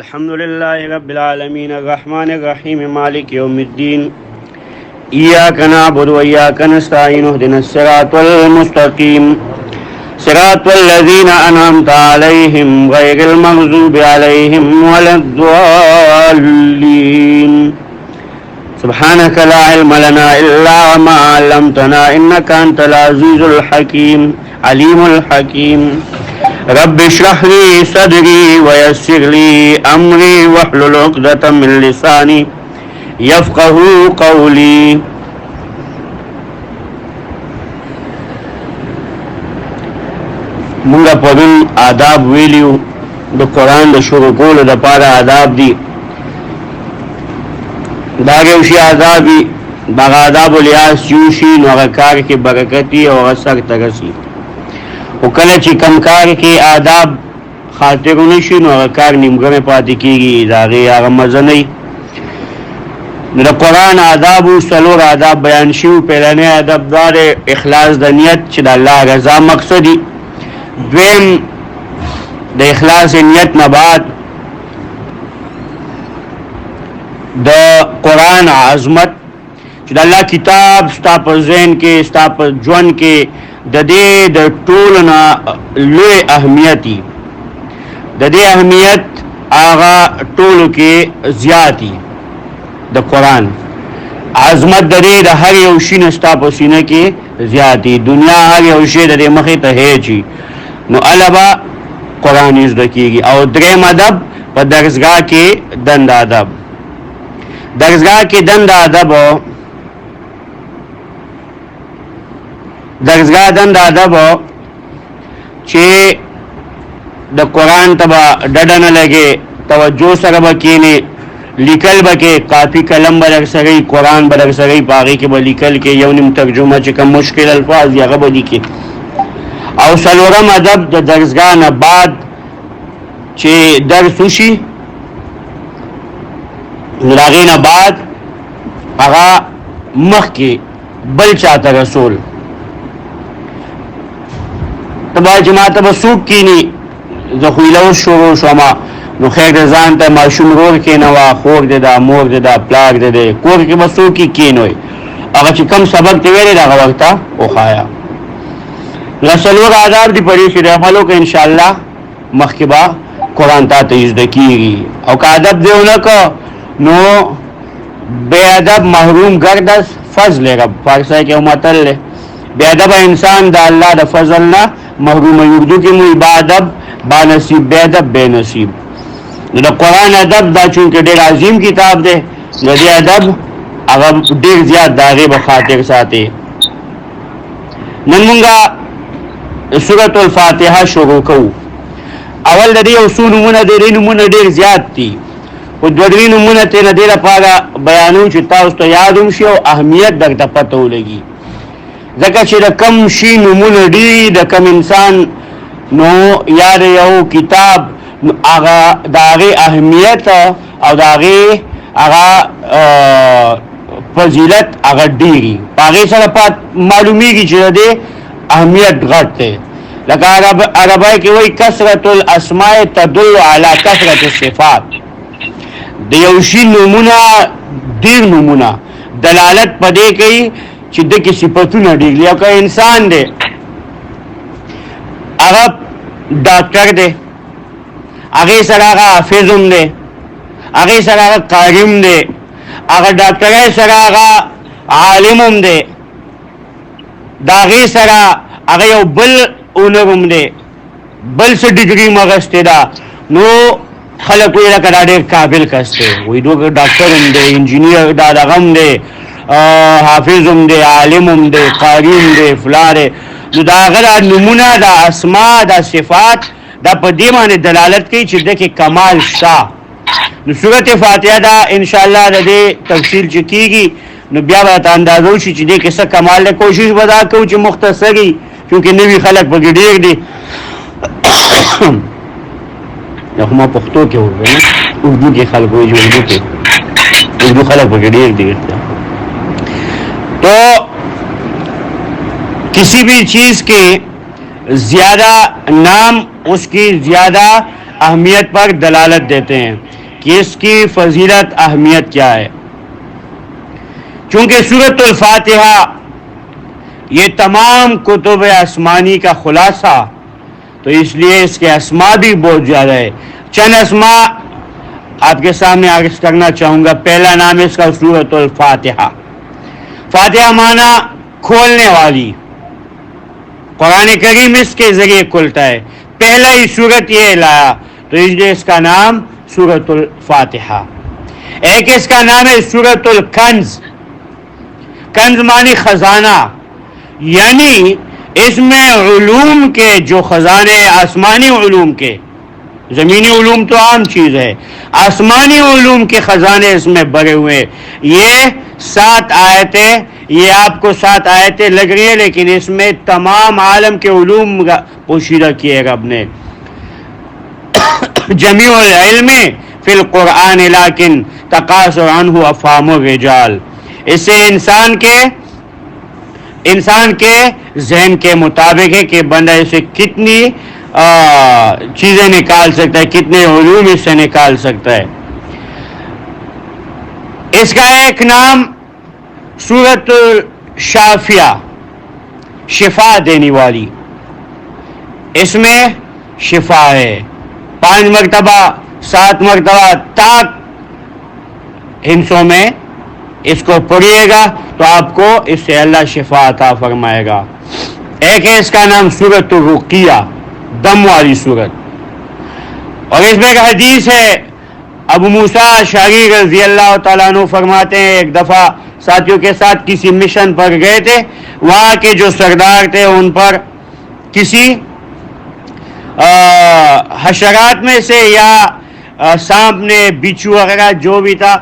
الحمد لله رب العالمين الرحمن الرحيم مالك يوم الدين إياك نعبد وإياك نستعين اهدنا الصراط المستقيم صراط الذين أنعمت عليهم غير المغضوب عليهم ولا الضالين سبحانك لا علم لنا إلا ما علمتنا إنك أنت العزيز الحكيم عليم الحكيم رب اشرح لي صدري ويسر لي امري واحلل عقدة من لساني يفقهوا قولي. منگا پرون آداب ویلیو د قرآن د شروع کولو د پاره آداب دي داغه وشي آدابي باغ آداب لیاس یوشي نو هغه کار کې برکتی او هغه سر ترسي او کله چې کم کار کې آداب خاطرونه شي نو هغه کار نیمګړی پاتې کېږي داغه هغه مزه نه وي. نو د قرآن آداب و څلور آداب بیان شوي. پهلنی ادب دا د اخلاص د نیت چې د الله رضا مقصدي. دویم د اخلاص نیت نه بعد د قرآن عظمت چې د الله کتاب ستا په ذهن کې ستا په ژوند کې د دې د ټولو نه لوی اهمیتي د دې اهمیت هغه ټولو کې زیاتی د قرآن عظمت د دې د هر یو شي نه ستا په سینه کې زیاتی. دنیا هر یو شی د دې مخې ته هیچي نو البا قرآن زده کېږي. او دریم ادب په درسګاه کې دند ادب. درسګاه کې دند ادب درسگاه دند ادب چې د قرآن تبا ډډه نه لګي توجه سره به کینی لیکل به کې کافی قلم به در سره قرآن به در سره پاغي کې به لیکل کې یو نیم ترجمه چې کوم مشکل الفاظ هغه به لیکي. او څلورم ادب د درسگاه نه بعد چې درس وشي هغې نه بعد هغه مخکې بل چاته رسول تبا جماعت به سوق کینی زخویلو شروع شما نو خیر د ځان ته ماشوم رور کینه وا خور دې دا مور دې دا پلاک دې کور کې به سوق کینوي هغه چې کم سبق دی ویلې دا وخت او خایا لسلور آداب دی پرې شي عملو کې ان شاء الله مخکبا قرآن ته تیز دکیږي. او که ادب دیونه کو نو بے ادب محروم گردس فضل رب فارسی کې متل بے ادب انسان دا اللہ دا فضل نہ محروم. اردو کی مو ادب با نصیب بے ادب بے نصیب. دا قرآن ادب دا چونکہ ډیر عظیم کتاب دے دا دی ادب اگر ډیر زیاد داغه بخاطر ساتي. نن مونږه سورۃ الفاتحه شروع کوو. اول د دې اصول نمونه د دې نمونه ډیر زیات دي او د دې نمونه ته نه دی لپاره بیانو چې تاسو ته یادوم شي او اهمیت درته پته ولګي. ځکه چې د کم شي نمونه دي د کم انسان نو یاد یو کتاب هغه د هغې اهمیت او د هغې هغه فضیلت هغه ډېري په هغې سره معلومیږي چې د دې اهمیت غټ دی. لکه عربی کې وایي کثرت الاسماء تدل علی کثرت الصفات. د یو شي نمونه ډېر نمونه دلالت په دې کوي چې دغه صفاتونه ډېر لري. که انسان دی هغه ډاکټر دی هغې سره هغه حافظ هم دی هغې سره هغه قاری هم دی هغه ډاکټرۍ سره هغه عالم هم دی د هغې سره هغه یو بل اونر هم دی بل څه ډګري م اخیستې ده نو خلک وایي لکه دا ډېر قابل کس دی وایي دوی ډاکټر هم دی انجینیر دا دغه هم دی حافظ هم دی عالم هم دی قاری هم دی فلا دی. نو دا هغه دا نمونه دا اسماء دا صفات دا په دې باندې دلالت کوي چې دغه کمال شته. نو سورۃ فاتحه دا ان شاء الله د دې تفصیل چې کیږي نو بیا به ته اندازو شي چې دې کې څه کمال دی. کوشش به دا کوو چې مختصري چونکې نوي خلک پکې ډېر دي دا خو ما پښتو کې وویل اردو کې خلک وایي اردو خلک پکې ډېر دي. تو کسی بھی چیز کے زیادہ نام اس کی زیادہ اہمیت پر دلالت دیتے ہیں کہ اس کی فضیلت اہمیت کیا ہے. چونکہ سورۃ الفاتحہ یہ تمام کتب آسمانی کا خلاصہ، تو اس لیے اس کے اسماء بھی بہت زیادہ ہے. چند اسماء آپ کے سامنے عرض کرنا چاہوں گا. پہلا نام اس کا سورۃ الفاتحہ. فاتحہ معنی کھولنے والی. قرآن کریم اس کے ذریعے کھلتا ہے. پہلا ہی سورت یہ لایا تو اس لیے اس کا نام سورۃ الفاتحہ. ایک اس کا نام ہے سورۃ الکنز. کنز معنی خزانہ، یعنی اس میں علوم کے جو خزانے، آسمانی علوم کے، زمینی علوم تو عام چیز ہے، آسمانی علوم کے خزانے اس میں بھرے ہوئے. یہ 7 آیتیں، یہ آپ کو 7 آیتیں لگ رہی ہیں، لیکن اس میں تمام عالم کے علوم پوشیدہ کیے رب نے. جمیع العلم فی القرآن لیکن تقاصر عنہ افہام الرجال. اس سے انسان کے ذہن کے مطابق ہے کہ بندہ اسے کتنی چیزیں نکال سکتا ہے، کتنے علوم اس سے نکال سکتا ہے. اس کا ایک نام سورۃ الشافیہ، شفا دینے والی. اس میں شفا ہے. 5 مرتبہ 7 مرتبہ تاک ہندسوں میں اس کو پڑھیے گا تو آپ کو اس سے اللہ شفا عطا فرمائے گا. ایک ہے اس کا نام سورۃ الرقیہ، دم والی سورت. اور اس میں ایک حدیث ہے، ابو موسیٰ اشعری رضی اللہ تعالیٰ عنہ فرماتے ہیں ایک دفعہ ساتھیوں کے ساتھ کسی مشن پر گئے تھے. وہاں کے جو سردار تھے ان پر کسی حشرات میں سے یا سانپ نے، بچھو وغیرہ جو بھی تھا،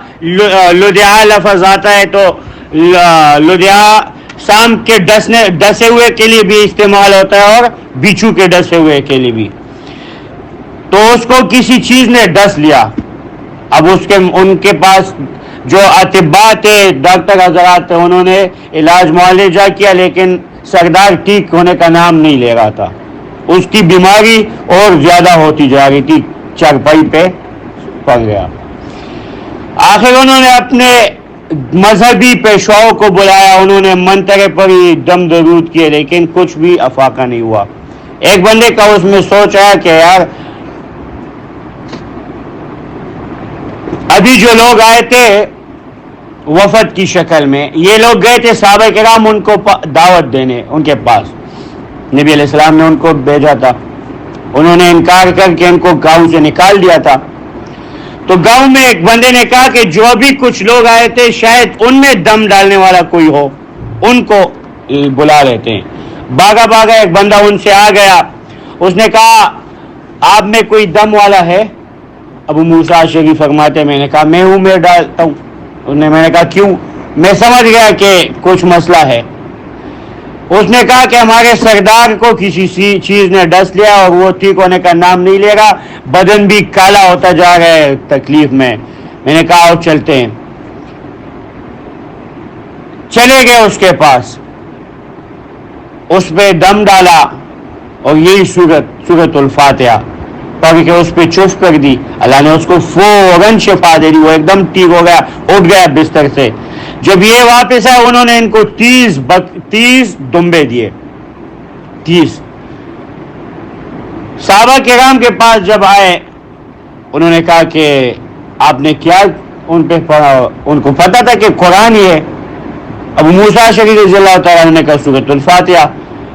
لدیا لفظ آتا ہے تو لدیا سانپ کے ڈسے ہوئے کے لیے بھی استعمال ہوتا ہے اور بچھو کے ڈسے ہوئے کے لیے بھی. تو اس کو کسی چیز نے ڈس لیا. اب ان کے پاس جو اطباء تھے، ڈاکٹر حضرات تھے، انہوں نے علاج معالجہ کیا، لیکن سردار ٹھیک ہونے کا نام نہیں لے رہا تھا. اس کی بیماری اور زیادہ ہوتی جا رہی تھی، چارپائی پہ پڑ گیا. آخر انہوں نے اپنے مذہبی پیشواؤں کو بلایا، انہوں نے منترے پڑھی، دم درود کیے، لیکن کچھ بھی افاقہ نہیں ہوا. ایک بندے کا اس میں سوچ آیا کہ یار ابھی جو لوگ آئے تھے وفد کی شکل میں، یہ لوگ گئے تھے صحابہ کرام ان کو دعوت دینے ان کے پاس. نبی علیہ السلام نے ان کو بھیجا تھا، انہوں نے انکار کر کے ان کو گاؤں سے نکال دیا تھا. تو گاؤں میں ایک بندے نے کہا کہ جو بھی کچھ لوگ آئے تھے شاید ان میں دم ڈالنے والا کوئی ہو، ان کو بلا لیتے ہیں. بھاگا بھاگا ایک بندہ ان سے آ گیا. اس نے کہا آپ میں کوئی دم والا ہے؟ ابو موسیٰ اشعری فرماتے میں نے کہا میں ہوں، میں ڈالتا ہوں. میں نے کہا کیوں؟ میں سمجھ گیا کہ کچھ مسئلہ ہے. اس نے کہا کہ ہمارے سردار کو کسی چیز نے ڈس لیا اور وہ ٹھیک ہونے کا نام نہیں لے گا، بدن بھی کالا ہوتا جا رہا ہے تکلیف میں. میں نے کہا آؤ چلتے ہیں. چلے گئے اس کے پاس، اس پہ دم ڈالا اور یہی سورۃ الفاتحہ پڑھ کے اس پہ چف کر دی. اللہ نے اس کو فوراً شفا دے دی، وہ ایک دم ٹھیک ہو گیا، اٹھ گیا بستر سے. جب یہ واپس آئے انہوں نے ان کو 30 دمبے دیے. 30 صحابہ کرام کے پاس جب آئے انہوں نے کہا کہ آپ نے کیا ان پہ پڑھا؟ ان کو پتا تھا کہ قرآن ہی ہے. ابو موسیٰ اشعری رضی اللہ تعالیٰ عنہ نے کہا سورۃ الفاتحہ.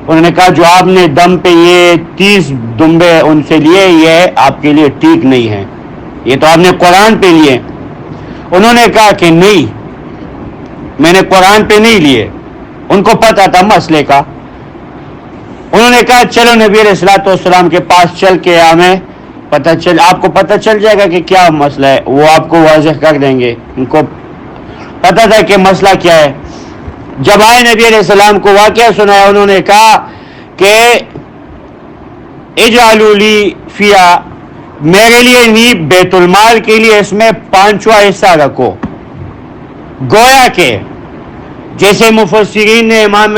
انہوں نے کہا جو آپ نے دم پہ یہ 30 دمبے ان سے لیے یہ آپ کے لیے ٹھیک نہیں ہے، یہ تو آپ نے قرآن پہ لیے. انہوں نے کہا کہ نہیں، میں نے قرآن پہ نہیں لیے. ان کو پتا تھا مسئلے کا. انہوں نے کہا چلو نبی علیہ الصلوۃ والسلام کے پاس چل کے ہمیں آپ کو پتہ چل جائے گا کہ کیا مسئلہ ہے، وہ آپ کو واضح کر دیں گے. ان کو پتا تھا کہ مسئلہ کیا ہے. جب آئے نبی علیہ السلام کو واقعہ سنایا، انہوں نے کہا کہ اجعلوا لی فیہا، میرے لیے نہیں بیت المال کے لیے اس میں 5واں حصہ رکھو. گویا کہ جیسے مفسرین نے امام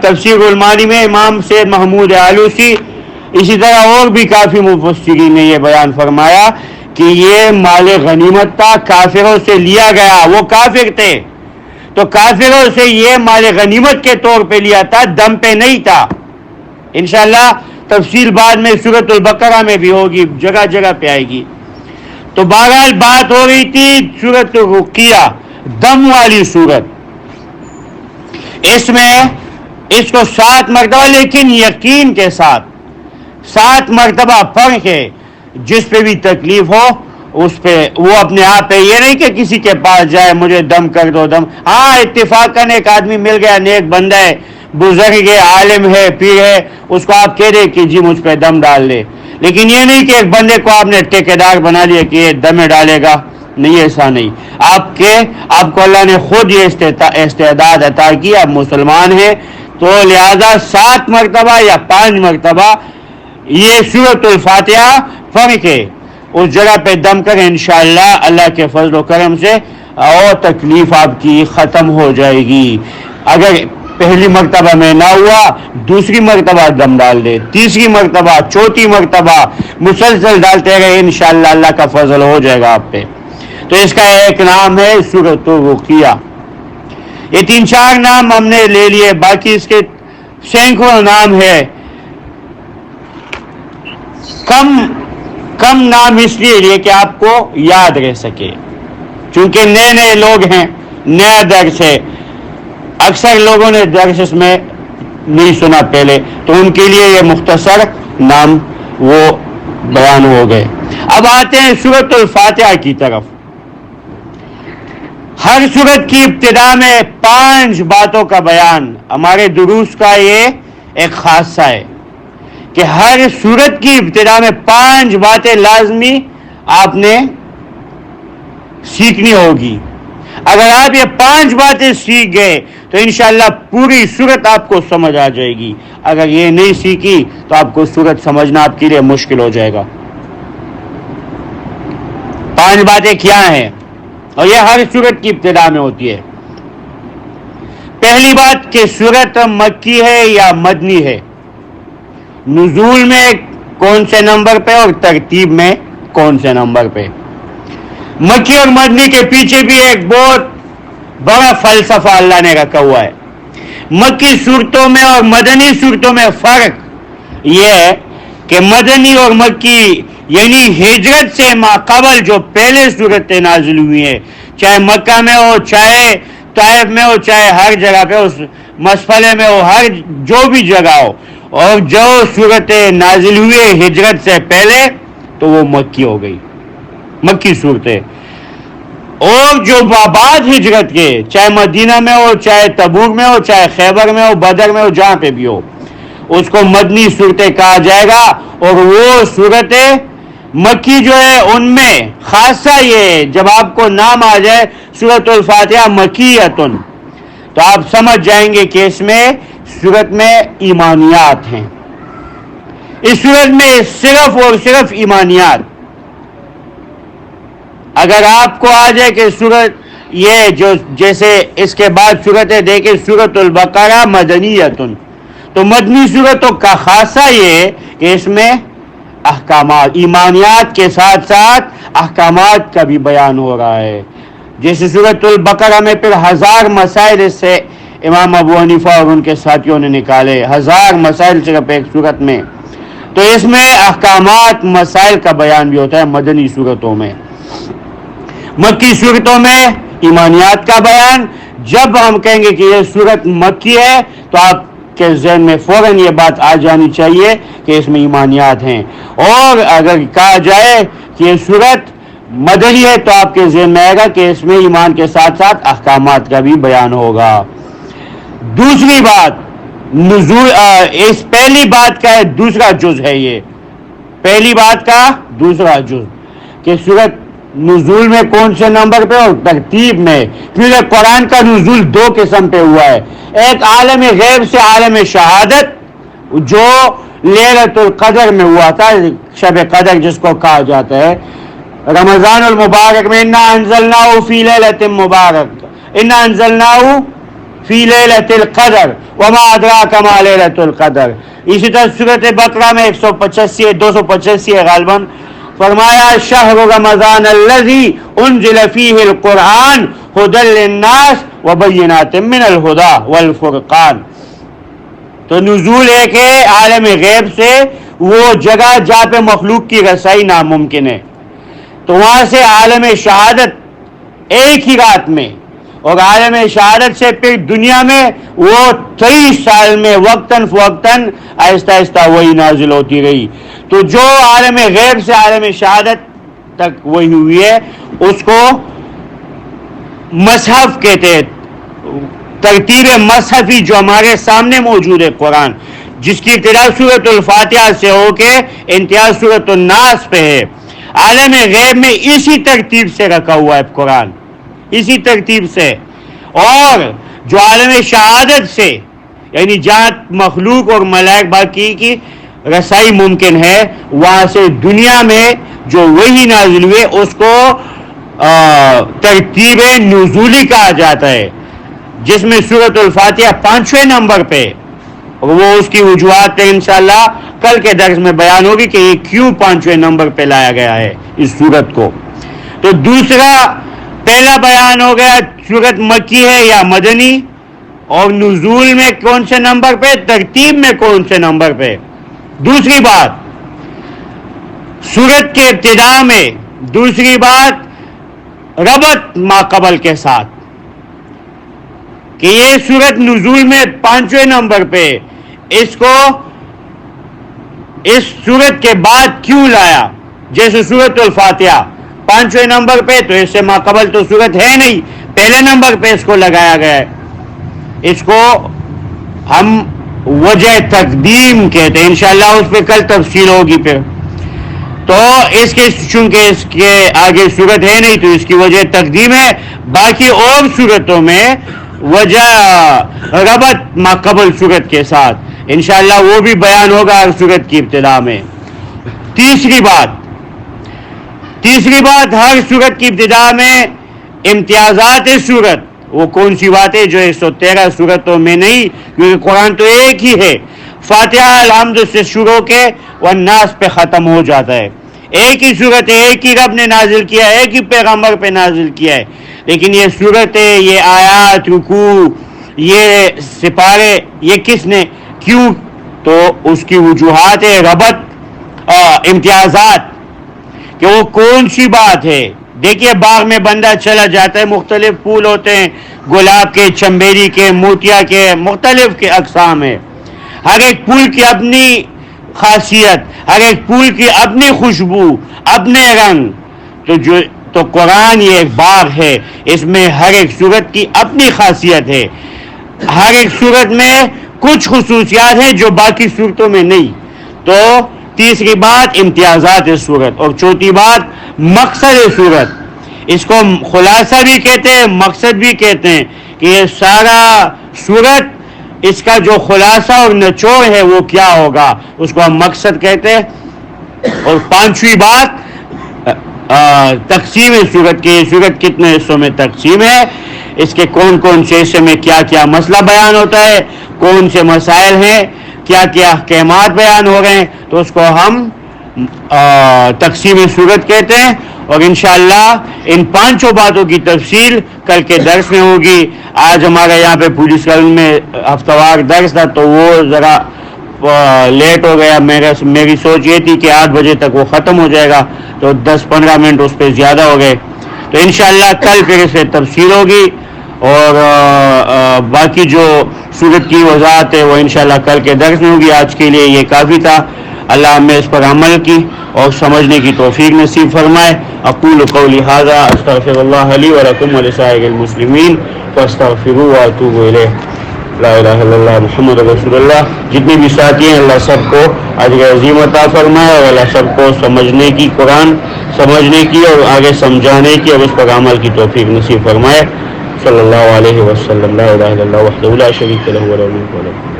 تفسیر المانی میں امام سید محمود آلوسی اسی طرح اور بھی کافی مفسرین نے یہ بیان فرمایا کہ یہ مال غنیمت تھا، کافروں سے لیا گیا، وہ کافر تھے تو کافروں سے یہ مال غنیمت کے طور پہ لیا تھا، دم پہ نہیں تھا۔ انشاءاللہ تفصیل بعد میں سورۃ البقرہ میں بھی ہوگی، جگہ جگہ پہ آئے گی۔ تو بہرحال بات ہو رہی تھی سورۃ الرقیہ، دم والی سورت، اس میں اس کو 7 مرتبہ، لیکن یقین کے ساتھ 7 مرتبہ فرق ہے۔ جس پہ بھی تکلیف ہو اس پہ وہ اپنے آپ پہ، یہ نہیں کہ کسی کے پاس جائے مجھے دم کر دو دم، ہاں اتفاقاً ایک آدمی مل گیا، نیک بندہ ہے، بزرگ ہے، عالم ہے، پیر ہے، اس کو آپ کہہ دیں کہ جی مجھ پہ دم ڈال لے، لیکن یہ نہیں کہ ایک بندے کو آپ نے ٹھیکیدار بنا لیا کہ یہ دم ڈالے گا، نہیں، ایسا نہیں۔ آپ کو اللہ نے خود یہ استعداد عطا کی، آپ مسلمان ہیں تو لہذا 7 مرتبہ یا 5 مرتبہ یہ سورۃ الفاتحہ فرق ہے، اس جگہ پہ دم کریں، انشاءاللہ اللہ کے فضل و کرم سے اور تکلیف آپ کی ختم ہو جائے گی۔ اگر پہلی مرتبہ میں نہ ہوا، دوسری مرتبہ دم ڈال دے، تیسری مرتبہ، چوتھی مرتبہ مسلسل ڈالتے رہے، انشاءاللہ اللہ کا فضل ہو جائے گا آپ پہ۔ تو اس کا ایک نام ہے سورۃ الرقیہ۔ یہ 3-4 نام ہم نے لے لیے، باقی اس کے سینکڑوں نام ہے۔ کم نام اس لیے کہ آپ کو یاد رہ سکے، چونکہ نئے لوگ ہیں، نیا درس ہے، اکثر لوگوں نے درس میں نہیں سنا پہلے، تو ان کے لیے یہ مختصر نام وہ بیان ہو گئے۔ اب آتے ہیں سورۃ الفاتحہ کی طرف۔ ہر سورت کی ابتدا میں 5 باتوں کا بیان، ہمارے دروس کا یہ ایک خاصہ ہے کہ ہر سورت کی ابتدا میں 5 باتیں لازمی آپ نے سیکھنی ہوگی۔ اگر آپ یہ 5 باتیں سیکھ گئے تو انشاءاللہ پوری سورت آپ کو سمجھ آ جائے گی۔ اگر یہ نہیں سیکھی تو آپ کو سورت سمجھنا آپ کے لیے مشکل ہو جائے گا۔ 5 باتیں کیا ہیں اور یہ ہر سورت کی ابتدا میں ہوتی ہے۔ پہلی بات کہ سورت مکی ہے یا مدنی ہے، نزول میں کون سے نمبر پہ اور ترتیب میں کون سے نمبر پہ۔ مکی اور مدنی کے پیچھے بھی ایک بہت بڑا فلسفہ اللہ نے رکھا ہوا ہے۔ مکی صورتوں میں اور مدنی صورتوں میں فرق یہ ہے کہ مدنی اور مکی یعنی ہجرت سے ماقبل جو پہلے صورتیں نازل ہوئی ہیں، چاہے مکہ میں ہو، چاہے طائف میں ہو، چاہے ہر جگہ پہ اس مسئلے میں ہو، ہر جو بھی جگہ ہو، اور جو صورتیں نازل ہوئی ہجرت سے پہلے تو وہ مکی ہو گئی، مکی صورتیں۔ اور جو بعد ہجرت کے، چاہے مدینہ میں ہو، چاہے تبوک میں ہو، چاہے خیبر میں ہو، بدر میں ہو، جہاں پہ بھی ہو، اس کو مدنی صورتیں کہا جائے گا۔ اور وہ صورتیں مکی جو ہے ان میں خاصہ یہ ہے، جب آپ کو نام آ جائے سورۃ الفاتحہ مکیۃن تو آپ سمجھ جائیں گے کہ اس میں سورت میں ایمانیات ہیں، اس سورت میں صرف اور صرف ایمانیات۔ اگر آپ کو آ جائے کہ سورت یہ جو جیسے اس کے بعد صورتیں دیکھیں سورۃ البقرہ مدنیۃن، تو مدنی صورتوں کا خاصہ یہ ہے کہ اس میں احکامات، ایمانیات کے ساتھ ساتھ احکامات کا بھی بیان ہو رہا ہے۔ جیسے سورۃ البقرہ میں پھر 1000 مسائل اس سے امام ابو حنیفہ اور ان کے ساتھیوں نے نکالے، 1000 مسائل صرف ایک صورت میں، تو اس میں احکامات مسائل کا بیان بھی ہوتا ہے مدنی صورتوں میں۔ مکی صورتوں میں ایمانیات کا بیان۔ جب ہم کہیں گے کہ یہ صورت مکی ہے تو آپ کے ذہن میں فوراً یہ بات آ جانی چاہیے کہ اس میں ایمانیات ہیں، اور اگر کہا جائے کہ یہ صورت مدنی ہے تو آپ کے ذہن میں آئے گا کہ اس میں ایمان کے ساتھ ساتھ احکامات کا بھی بیان ہوگا۔ دوسری بات نزول، اس پہلی بات کا ہے دوسرا جز ہے، یہ پہلی بات کا دوسرا جز کہ سورت نزول میں کون سے نمبر پہ اور ترتیب میں، کیونکہ قرآن کا نزول 2 قسم پہ ہوا ہے، ایک عالم غیب سے عالم شہادت جو لیلۃ القدر میں ہوا تھا، شب قدر جس کو کہا جاتا ہے، رمضان المبارک میں انا انزلناہ فی لیلۃ مبارک، انا انزلناہ فی لیلۃ القدر وما ادراک ما لیلۃ القدر. اسی طرح سورۃ بقرہ میں 285 ہے غالباً، فرمایا شہر رمضان الذی انزل فیہ القرآن ھدی للناس وبینات من الھدی والفرقان. تو نزول ایک ہے عالم غیب سے، وہ جگہ جہاں پہ مخلوق کی رسائی ناممکن ہے، تو وہاں سے عالم شہادت ایک ہی رات میں، اور عالم شہادت سے پھر دنیا میں وہ 23 سال میں وقتاً فوقتاً آہستہ آہستہ وہی نازل ہوتی رہی. تو جو عالم غیب سے عالم شہادت تک وہی ہوئی ہے اس کو مصحف کہتے ہیں. ترتیب مصحفی جو ہمارے سامنے موجود ہے قرآن، جس کی ابتدا سورۃ الفاتحہ سے ہو کے انتہا سورۃ الناس پہ ہے، عالم غیب میں اسی ترتیب سے رکھا ہوا ہے قرآن، اسی ترتیب سے. اور جو عالم شہادت سے یعنی جہاں مخلوق اور ملائک باقی کی رسائی ممکن ہے، وہاں سے دنیا میں جو وہی نازل ہوئے اس کو ترتیب نزولی کہا جاتا ہے، جس میں سورۃ الفاتحہ 5ویں نمبر پہ، اور وہ اس کی وجوہات انشاءاللہ کل کے درس میں بیان ہوگی کہ یہ کیوں 5ویں نمبر پہ لایا گیا ہے اس سورت کو. تو دوسرا، پہلا بیان ہو گیا سورت مکی ہے یا مدنی، اور نزول میں کون سے نمبر پہ، ترتیب میں کون سے نمبر پہ. دوسری بات سورت کے ابتدا میں، دوسری بات ربط ماقبل کے ساتھ کہ یہ سورت نزول میں 5ویں نمبر پہ، اس کو اس سورت کے بعد کیوں لایا. جیسے سورت الفاتحہ 5ویں نمبر پہ، تو اس سے ماقبل تو سورت ہے نہیں، پہلے نمبر پہ اس کو لگایا گیا ہے. اس کو ہم وجہ تقدیم کہتے ہیں، انشاءاللہ اس پہ کل تفصیل ہوگی. پھر تو اس کے چونکہ اس کے آگے صورت ہے نہیں تو اس کی وجہ تقدیم ہے. باقی اور صورتوں میں وجہ ربط ماقبل صورت کے ساتھ انشاءاللہ وہ بھی بیان ہوگا ہر صورت کی ابتدا میں. تیسری بات ہر صورت کی ابتدا میں امتیازات صورت، وہ کون سی باتیں جو 113 صورتوں میں نہیں، کیونکہ قرآن تو ایک ہی ہے. فاتحہ الحمد سے شروع کے والناس پہ ختم ہو جاتا ہے، ایک ہی صورت ہے، ایک ہی رب نے نازل کیا ہے، ایک ہی پیغمبر پہ نازل کیا ہے. لیکن یہ صورتیں، یہ آیات، رکوع، یہ سپارے، یہ کس نے، کیوں؟ تو اس کی وجوہات ربط، امتیازات، کہ وہ کون سی بات ہے. دیکھیے باغ میں بندہ چلا جاتا ہے، مختلف پھول ہوتے ہیں، گلاب کے، چمبیلی کے، موتیا کے، مختلف کے اقسام ہیں. ہر ایک پھول کی اپنی خاصیت، ہر ایک پھول کی اپنی خوشبو، اپنے رنگ. تو قرآن یہ ایک باغ ہے، اس میں ہر ایک صورت کی اپنی خاصیت ہے. ہر ایک صورت میں کچھ خصوصیات ہیں جو باقی صورتوں میں نہیں. تو تیسری بات امتیازات صورت، اور چوتھی بات مقصد صورت. اس کو خلاصہ بھی کہتے ہیں، مقصد بھی کہتے ہیں، کہ یہ سارا صورت اس کا جو خلاصہ اور نچوڑ ہے وہ کیا ہوگا، اس کو ہم مقصد کہتے ہیں. اور پانچویں بات تقسیم صورت کی، صورت کتنے حصوں میں تقسیم ہے، اس کے کون کون سے حصے میں کیا کیا مسئلہ بیان ہوتا ہے، کون سے مسائل ہیں، کیا کیا احکامات بیان ہو رہے ہیں. تو اس کو ہم تقسیم صورت کہتے ہیں. اور انشاءاللہ ان پانچوں باتوں کی تفصیل کل کے درس میں ہوگی. آج ہمارے یہاں پہ پولیس کالونی میں ہفتہ وار درس تھا تو وہ ذرا لیٹ ہو گیا. میری سوچ یہ تھی کہ 8 بجے تک وہ ختم ہو جائے گا، تو 10-15 منٹ اس پہ زیادہ ہو گئے. تو انشاءاللہ کل پھر اس سے تفصیل ہوگی، اور باقی جو صورت کی وضاحت ہے وہ انشاءاللہ کل کے درس میں ہوگی. آج کے لیے یہ کافی تھا. اللہ ہمیں اس پر عمل کی اور سمجھنے کی توفیق نصیب فرمائے. اقول قولی ھذا استغفر اللہ لی ولکم ولسائر المسلمین فاستغفروہ واتوبوا الیہ. لا الہ الا اللہ محمد رسول اللہ. جتنے بھی ساتھی ہیں اللہ سب کو اجر عظیم عطا فرمائے، اور اللہ سب کو سمجھنے کی، قرآن سمجھنے کی اور آگے سمجھانے کی اور اس پر عمل کی توفیق نصیب فرمائے. صلی اللہ علیہ وسلم. لا الہ الا اللہ وحدہ لا شریک لہ وله الملک وله